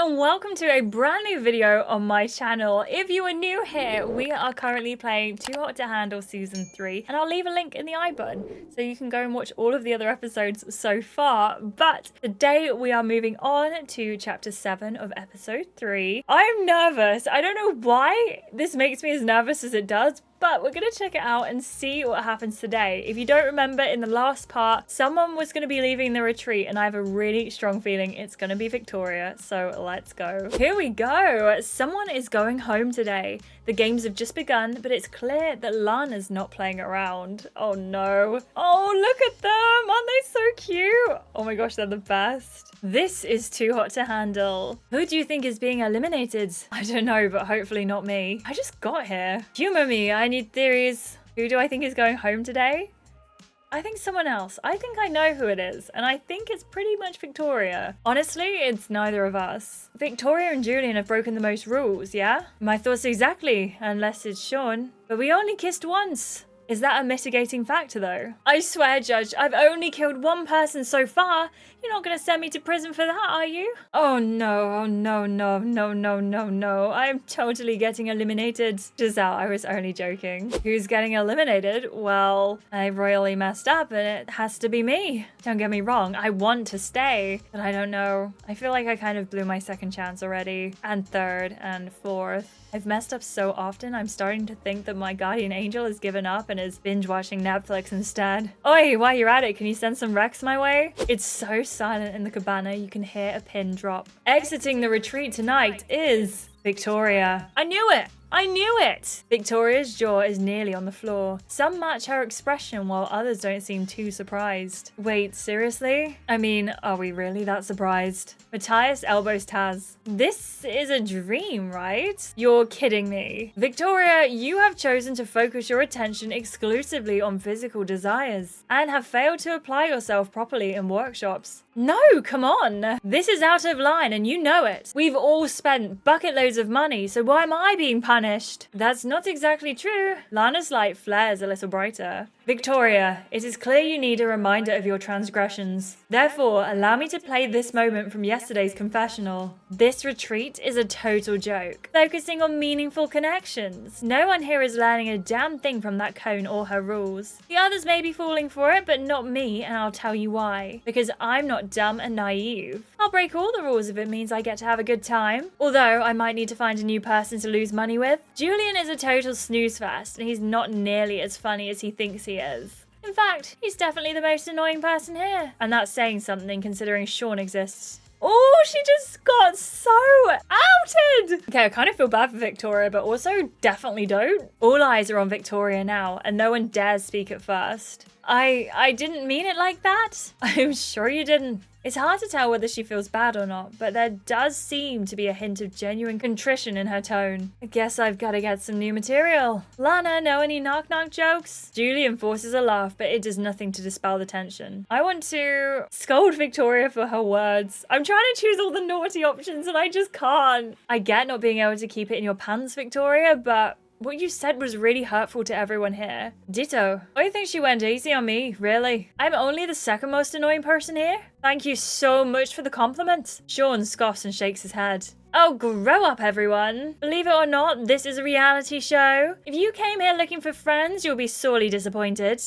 and welcome to a brand new video on my channel. If you are new here, we are currently playing Too Hot to Handle Season 3, and I'll leave a link in the I button so you can go and watch all of the other episodes so far. But today we are moving on to Chapter 7 of Episode 3. I'm nervous. I don't know why this makes me as nervous as it does, but we're going to check it out and see what happens today. If you don't remember, in the last part, someone was going to be leaving the retreat, and I have a really strong feeling it's going to be Victoria. So let's go. Here we go. Someone is going home today. The games have just begun, but it's clear that Lana's not playing around. Oh no. Oh, look at them. Aren't they so cute? Oh my gosh, they're the best. This is Too Hot to Handle. Who do you think is being eliminated? I don't know, but hopefully not me. I just got here. Humor me, I need theories. Who do I think is going home today? I think someone else. I think I know who it is, and I think it's pretty much Victoria. Honestly, it's neither of us. Victoria and Julian have broken the most rules, yeah? My thoughts exactly, unless it's Sean. But we only kissed once. Is that a mitigating factor though? I swear, Judge, I've only killed one person so far. You're not gonna send me to prison for that, are you? Oh no, no. I'm totally getting eliminated. Giselle, I was only joking. Who's getting eliminated? Well, I royally messed up and it has to be me. Don't get me wrong, I want to stay, but I don't know. I feel like I kind of blew my second chance already. And third and fourth. I've messed up so often, I'm starting to think that my guardian angel has given up and is binge watching Netflix instead. Oi, while you're at it, can you send some Rex my way? It's so silent in the cabana, you can hear a pin drop. Exiting the retreat tonight is Victoria. I knew it! I knew it! Victoria's jaw is nearly on the floor. Some match her expression while others don't seem too surprised. Wait, seriously? I mean, are we really that surprised? Matthias elbows Taz. This is a dream, right? You're kidding me. Victoria, you have chosen to focus your attention exclusively on physical desires and have failed to apply yourself properly in workshops. No, come on. This is out of line and you know it. We've all spent bucket loads of money, so why am I being punished? That's not exactly true. Lana's light flares a little brighter. Victoria, it is clear you need a reminder of your transgressions. Therefore, allow me to play this moment from yesterday's confessional. This retreat is a total joke, focusing on meaningful connections. No one here is learning a damn thing from that cone or her rules. The others may be falling for it, but not me, and I'll tell you why. Because I'm not dumb and naive. I'll break all the rules if it means I get to have a good time. Although, I might need to find a new person to lose money with. Julian is a total snooze fest, and he's not nearly as funny as he thinks he is. In fact, he's definitely the most annoying person here. And that's saying something considering Sean exists. Oh, she just got so outed! Okay, I kind of feel bad for Victoria, but also definitely don't. All eyes are on Victoria now, and no one dares speak at first. I didn't mean it like that. I'm sure you didn't. It's hard to tell whether she feels bad or not, but there does seem to be a hint of genuine contrition in her tone. I guess I've got to get some new material. Lana, know any knock-knock jokes? Julian forces a laugh, but it does nothing to dispel the tension. I want to scold Victoria for her words. I'm trying to choose all the naughty options and I just can't. I get not being able to keep it in your pants, Victoria, but what you said was really hurtful to everyone here. Ditto. I think she went easy on me, really. I'm only the second most annoying person here. Thank you so much for the compliment. Sean scoffs and shakes his head. Oh, grow up, everyone. Believe it or not, this is a reality show. If you came here looking for friends, you'll be sorely disappointed.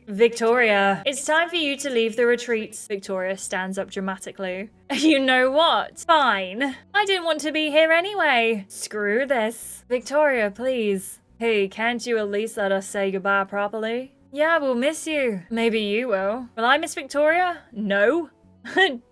Victoria, it's time for you to leave the retreat. Victoria stands up dramatically. You know what? Fine. I didn't want to be here anyway. Screw this. Victoria, please. Hey, can't you at least let us say goodbye properly? Yeah, we'll miss you. Maybe you will. Will I miss Victoria? No.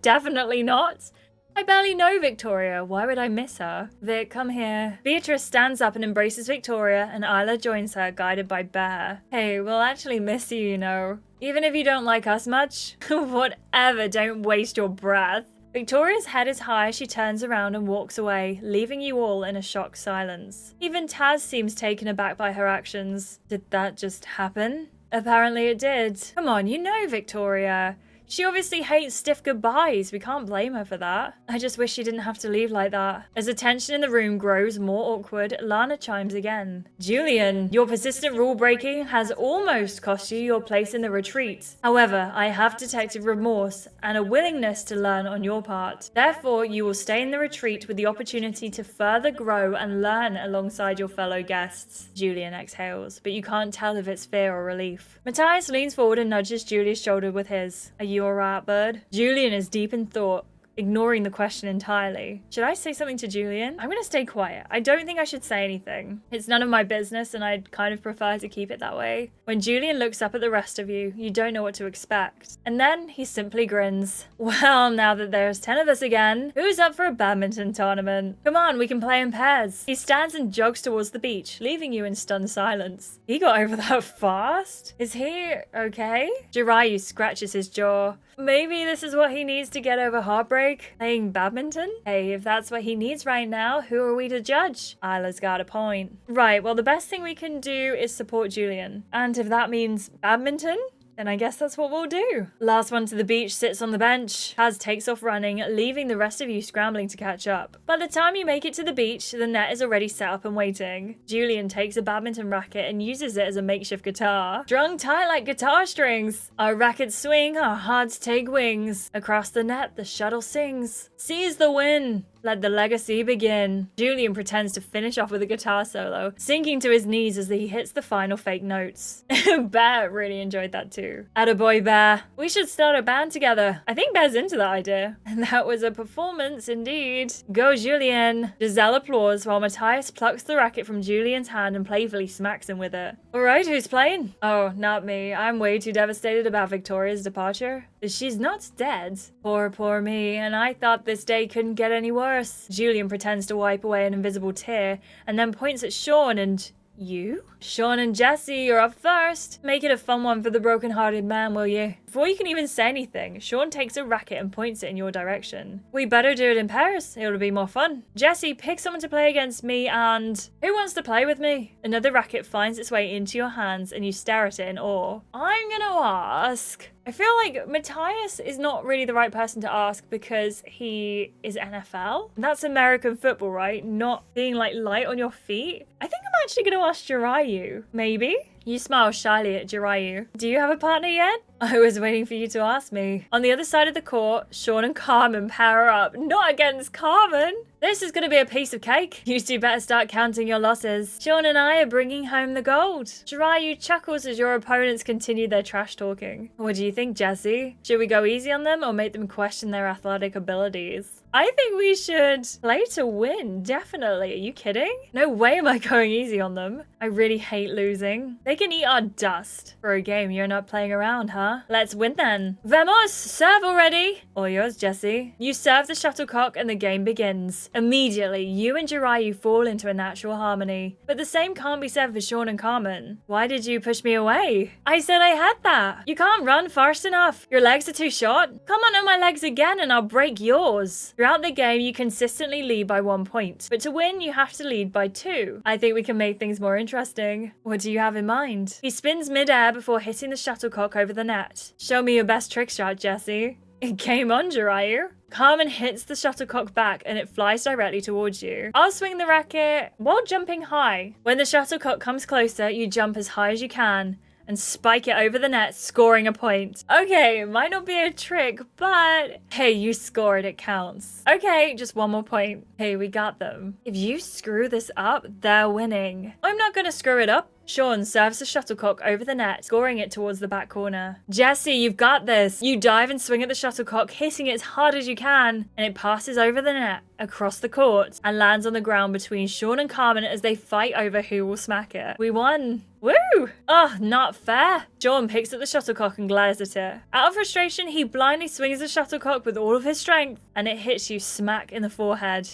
Definitely not. I barely know Victoria. Why would I miss her? Vic, come here. Beatrice stands up and embraces Victoria, and Isla joins her, guided by Bear. Hey, we'll actually miss you, you know. Even if you don't like us much. Whatever, don't waste your breath. Victoria's head is high as she turns around and walks away, leaving you all in a shocked silence. Even Taz seems taken aback by her actions. Did that just happen? Apparently it did. Come on, you know Victoria. She obviously hates stiff goodbyes. We can't blame her for that. I just wish she didn't have to leave like that. As the tension in the room grows more awkward, Lana chimes again. Julian, your persistent rule breaking has almost cost you your place in the retreat. However, I have detected remorse and a willingness to learn on your part. Therefore, you will stay in the retreat with the opportunity to further grow and learn alongside your fellow guests. Julian exhales, but you can't tell if it's fear or relief. Matthias leans forward and nudges Julia's shoulder with his. Are you alright, bud? Julian is deep in thought, ignoring the question entirely. Should I say something to Julian? I'm gonna stay quiet. I don't think I should say anything. It's none of my business and I'd kind of prefer to keep it that way. When Julian looks up at the rest of you, you don't know what to expect. And then he simply grins. Well, now that there's 10 of us again, who's up for a badminton tournament? Come on, we can play in pairs. He stands and jogs towards the beach, leaving you in stunned silence. He got over that fast? Is he okay? Jiraiya scratches his jaw. Maybe this is what he needs to get over heartbreak? Playing badminton? Hey, if that's what he needs right now, who are we to judge? Isla's got a point. Right, well the best thing we can do is support Julian. And if that means badminton, then I guess that's what we'll do. Last one to the beach sits on the bench. Kaz takes off running, leaving the rest of you scrambling to catch up. By the time you make it to the beach, the net is already set up and waiting. Julian takes a badminton racket and uses it as a makeshift guitar. Strung tight like guitar strings. Our rackets swing, our hearts take wings. Across the net, the shuttle sings. Seize the win. Let the legacy begin. Julian pretends to finish off with a guitar solo, sinking to his knees as he hits the final fake notes. Bear really enjoyed that too. Attaboy, Bear. We should start a band together. I think Bear's into that idea. And that was a performance indeed. Go, Julian. Giselle applauds while Matthias plucks the racket from Julian's hand and playfully smacks him with it. Alright, who's playing? Oh, not me. I'm way too devastated about Victoria's departure. She's not dead. Poor me. And I thought this day couldn't get any worse. Julian pretends to wipe away an invisible tear and then points at Sean and... You? Sean and Jesse, you're up first. Make it a fun one for the broken-hearted man, will you? Before you can even say anything, Sean takes a racket and points it in your direction. We better do it in pairs. It'll be more fun. Jesse, pick someone to play against me and... Who wants to play with me? Another racket finds its way into your hands and you stare at it in awe. I'm gonna ask... I feel like Matthias is not really the right person to ask because he is NFL. That's American football, right? Not being like light on your feet. I think I'm actually going to ask Jiraiya. Maybe? You smile shyly at Jiraiya. Do you have a partner yet? I was waiting for you to ask me. On the other side of the court, Sean and Carmen pair up. Not against Carmen! This is going to be a piece of cake. You two better start counting your losses. Sean and I are bringing home the gold. Jiraiya chuckles as your opponents continue their trash talking. What do you think, Jesse? Should we go easy on them or make them question their athletic abilities? I think we should play to win, definitely. Are you kidding? No way am I going easy on them. I really hate losing. They can eat our dust. For a game, you're not playing around, huh? Let's win then. Vamos, serve already. All yours, Jesse. You serve the shuttlecock and the game begins. Immediately, you and Jiraiya fall into a natural harmony. But the same can't be said for Sean and Carmen. Why did you push me away? I said I had that. You can't run fast enough. Your legs are too short. Come on my legs again and I'll break yours. Throughout the game, you consistently lead by 1 point. But to win, you have to lead by 2. I think we can make things more interesting. What do you have in mind? He spins mid-air before hitting the shuttlecock over the net. Show me your best trick shot, Jesse. Game on, Jiraiya. Carmen hits the shuttlecock back and it flies directly towards you. I'll swing the racket while jumping high. When the shuttlecock comes closer, you jump as high as you can and spike it over the net, scoring a point. Okay, it might not be a trick, but hey, you scored, it counts. Okay, just 1 more point. Hey, we got them. If you screw this up, they're winning. I'm not gonna screw it up. Sean serves the shuttlecock over the net, scoring it towards the back corner. Jesse, you've got this. You dive and swing at the shuttlecock, hitting it as hard as you can, and it passes over the net, across the court, and lands on the ground between Sean and Carmen as they fight over who will smack it. We won. Woo! Oh, not fair. Sean picks up the shuttlecock and glares at it. Out of frustration, he blindly swings the shuttlecock with all of his strength, and it hits you smack in the forehead.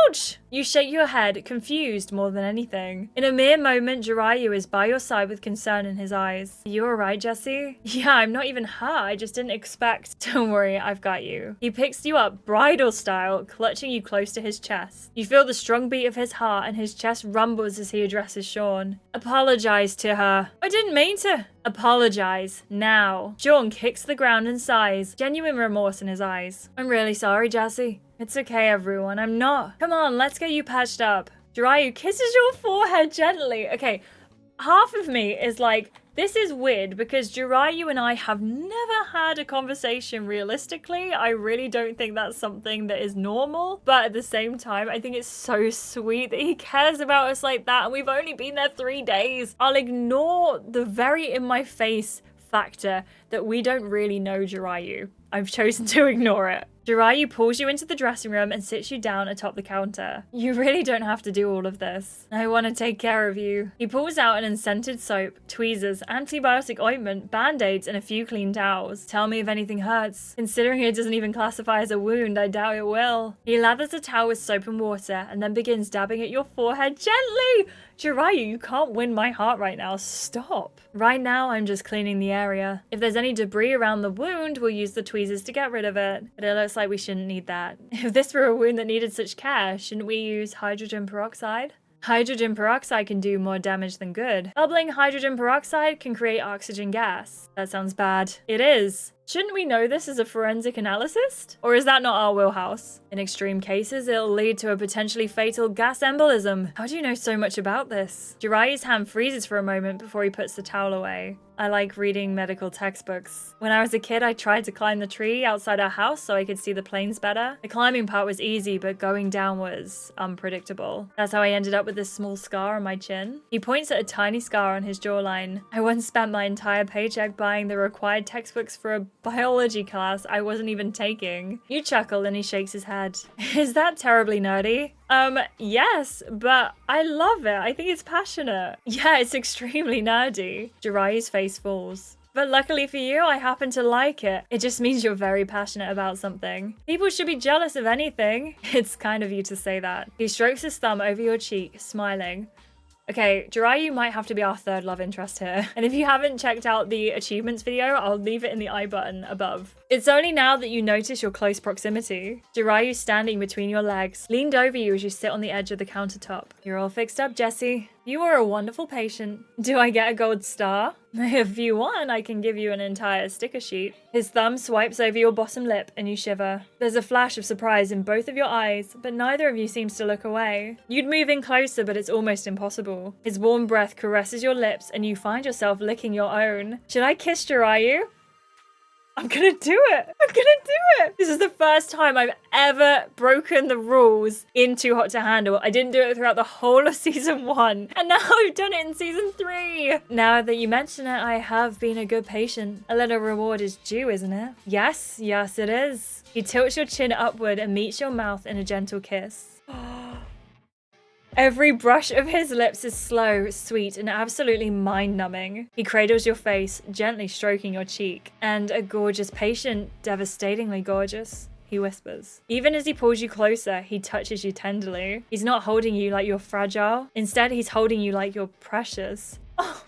Ouch! You shake your head, confused more than anything. In a mere moment, Jiraiya is by your side with concern in his eyes. Are you alright, Jesse? Yeah, I'm not even hurt. I just didn't expect. Don't worry, I've got you. He picks you up, bridal style, clutching you close to his chest. You feel the strong beat of his heart and his chest rumbles as he addresses Sean. Apologize to her. I didn't mean to. Apologize, now. Sean kicks the ground and sighs, genuine remorse in his eyes. I'm really sorry, Jesse. It's okay, everyone. I'm not. Come on, let's get you patched up. Jiraiya kisses your forehead gently. Okay, half of me is like, this is weird because Jiraiya and I have never had a conversation realistically. I really don't think that's something that is normal. But at the same time, I think it's so sweet that he cares about us like that. And we've only been there 3 days. I'll ignore the very in my face factor that we don't really know Jiraiya. I've chosen to ignore it. Jiraiya pulls you into the dressing room and sits you down atop the counter. You really don't have to do all of this. I want to take care of you. He pulls out an unscented soap, tweezers, antibiotic ointment, band-aids, and a few clean towels. Tell me if anything hurts. Considering it doesn't even classify as a wound, I doubt it will. He lathers a towel with soap and water and then begins dabbing at your forehead gently. Jiraiya, you can't win my heart right now. Stop. Right now, I'm just cleaning the area. If there's any debris around the wound, we'll use the tweezers to get rid of it. But it looks like we shouldn't need that. If this were a wound that needed such care, shouldn't we use hydrogen peroxide? Hydrogen peroxide can do more damage than good. Bubbling hydrogen peroxide can create oxygen gas. That sounds bad. It is. Shouldn't we know this as a forensic analyst? Or is that not our wheelhouse? In extreme cases, it'll lead to a potentially fatal gas embolism. How do you know so much about this? Jiraiya's hand freezes for a moment before he puts the towel away. I like reading medical textbooks. When I was a kid, I tried to climb the tree outside our house so I could see the plains better. The climbing part was easy, but going down was unpredictable. That's how I ended up with this small scar on my chin. He points at a tiny scar on his jawline. I once spent my entire paycheck buying the required textbooks for a biology class I wasn't even taking. You chuckle and he shakes his head. Is that terribly nerdy? Yes, but I love it. I think it's passionate. Yeah, it's extremely nerdy. Jiraiya's face falls. But luckily for you, I happen to like it. It just means you're very passionate about something. People should be jealous of anything. It's kind of you to say that. He strokes his thumb over your cheek, smiling. Okay, Jiraiya might have to be our third love interest here. And if you haven't checked out the achievements video, I'll leave it in the I button above. It's only now that you notice your close proximity. Jiraiya standing between your legs, leaned over you as you sit on the edge of the countertop. You're all fixed up, Jesse. You are a wonderful patient. Do I get a gold star? If you want, I can give you an entire sticker sheet. His thumb swipes over your bottom lip and you shiver. There's a flash of surprise in both of your eyes, but neither of you seems to look away. You'd move in closer, but it's almost impossible. His warm breath caresses your lips and you find yourself licking your own. Should I kiss Jiraiya? I'm gonna do it. I'm gonna do it. This is the first time I've ever broken the rules in Too Hot to Handle. I didn't do it throughout the whole of season 1. And now I've done it in season 3. Now that you mention it, I have been a good patient. A little reward is due, isn't it? Yes, yes it is. He tilts your chin upward and meets your mouth in a gentle kiss. Every brush of his lips is slow, sweet, and absolutely mind-numbing. He cradles your face, gently stroking your cheek. And a gorgeous patient, devastatingly gorgeous, he whispers. Even as he pulls you closer, he touches you tenderly. He's not holding you like you're fragile. Instead, he's holding you like you're precious. Oh.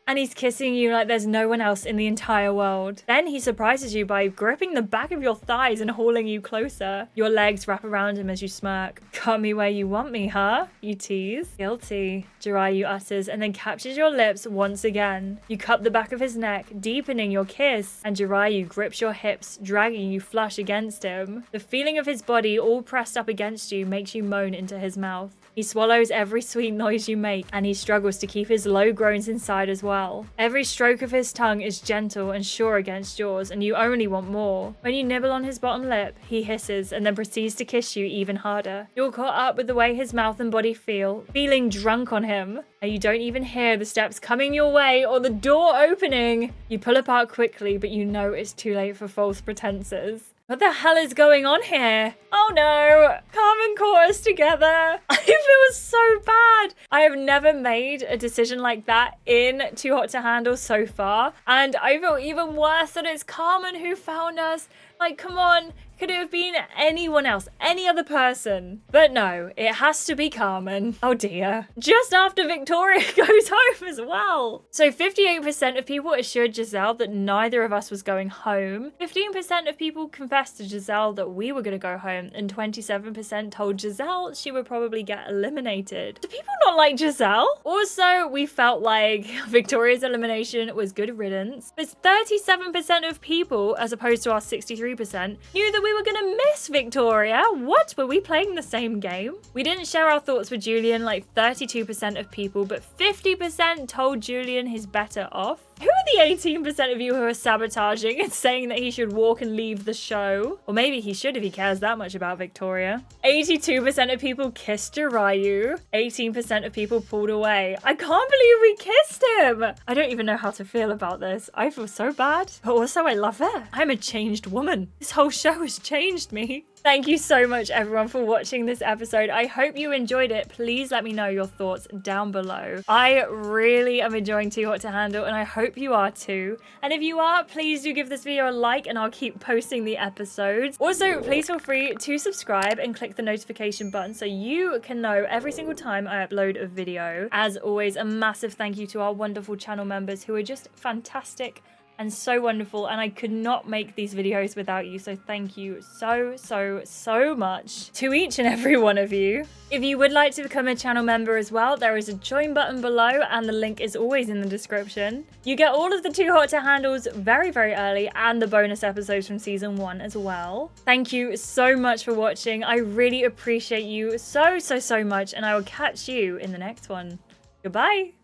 And he's kissing you like there's no one else in the entire world. Then he surprises you by gripping the back of your thighs and hauling you closer. Your legs wrap around him as you smirk. Got me where you want me, huh? You tease. Guilty, Jiraiya utters, and then captures your lips once again. You cup the back of his neck, deepening your kiss, and Jiraiya grips your hips, dragging you flush against him. The feeling of his body all pressed up against you makes you moan into his mouth. He swallows every sweet noise you make, and he struggles to keep his low groans inside as well. Every stroke of his tongue is gentle and sure against yours, and you only want more. When you nibble on his bottom lip, he hisses and then proceeds to kiss you even harder. You're caught up with the way his mouth and body feel, feeling drunk on him. And you don't even hear the steps coming your way or the door opening. You pull apart quickly, but you know it's too late for false pretenses. What the hell is going on here? Oh no, Carmen caught us together. I feel so bad. I have never made a decision like that in Too Hot to Handle so far. And I feel even worse that it's Carmen who found us. Like, come on. Could it have been anyone else? Any other person? But no, it has to be Carmen. Oh dear. Just after Victoria goes home as well. So 58% of people assured Giselle that neither of us was going home. 15% of people confessed to Giselle that we were going to go home. And 27% told Giselle she would probably get eliminated. Do people not like Giselle? Also, we felt like Victoria's elimination was good riddance. But 37% of people, as opposed to our 63%, knew that we were gonna miss Victoria. What? Were we playing the same game? We didn't share our thoughts with Julian like 32% of people, but 50% told Julian he's better off. Who are the 18% of you who are sabotaging and saying that he should walk and leave the show? Or maybe he should if he cares that much about Victoria. 82% of people kissed Jirayu. 18% of people pulled away. I can't believe we kissed him. I don't even know how to feel about this. I feel so bad, but also I love it. I'm a changed woman. This whole show has changed me. Thank you so much, everyone, for watching this episode. I hope you enjoyed it. Please let me know your thoughts down below. I really am enjoying Too Hot to Handle, and I hope you are too. And if you are, please do give this video a like, and I'll keep posting the episodes. Also, please feel free to subscribe and click the notification button so you can know every single time I upload a video. As always, a massive thank you to our wonderful channel members who are just fantastic and so wonderful, and I could not make these videos without you, so thank you so much to each and every one of you. If you would like to become a channel member as well, there is a join button below and the link is always in the description. You get all of the Too Hot to Handles very early and the bonus episodes from season 1 as well. Thank you so much for watching. I really appreciate you so much, and I will catch you in the next one. Goodbye.